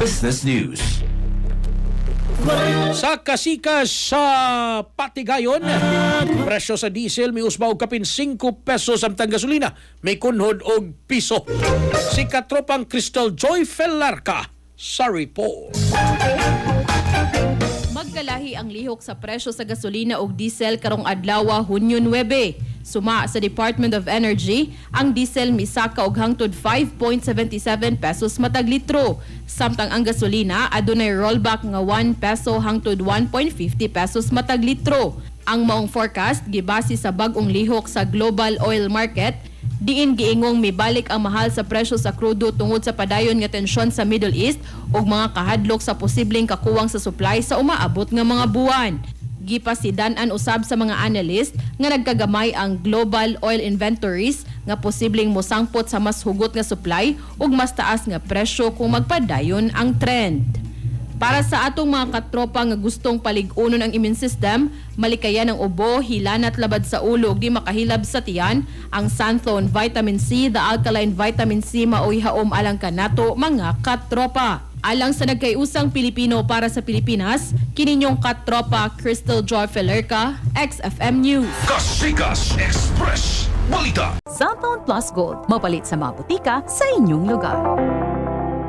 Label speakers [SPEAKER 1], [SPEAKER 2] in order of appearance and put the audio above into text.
[SPEAKER 1] Business News.
[SPEAKER 2] Sa kasikas sa Patigayon, presyo sa diesel may usba og kapin 5 pesos samtang gasolina may kunhod og piso. Si katropang Crystal Joy Felarca sa report.
[SPEAKER 3] Magkalahi ang lihok sa presyo sa gasolina ug diesel karong adlaw Hunyo 9. Suma sa Department of Energy, ang diesel misaka og hangtod 5.77 pesos matag litro, samtang ang gasolina adunay rollback nga 1 peso hangtod 1.50 pesos matag litro. Ang maong forecast gibase sa bag-ong lihok sa global oil market, diin giingong mibalik ang mahal sa presyo sa krudo tungod sa padayon nga tensyon sa Middle East ug mga kahadlok sa posibleng kakuwang sa supply sa umaabot nga mga buwan. Gipasidan-an usab sa mga analyst nga nagkagamay ang global oil inventories nga posibleng mosangpot sa mas hugot nga supply ug mas taas nga presyo kung magpadayon ang trend. Para sa atong mga katropa nga gustong palig-unon ang immune system, malikayan ang ubo, hilanat labad sa ulo ug di makahilab sa tiyan, ang Santone Vitamin C, the alkaline vitamin C maoy haom alang kanato mga katropa. Alang sa nagkaiusang Pilipino para sa Pilipinas, kininyong katropa Crystal Joy Felarca, XFM News.
[SPEAKER 1] Kasikas Express Balita.
[SPEAKER 4] Santone Plus Gold, mapalit sa mga butika sa inyong lugar.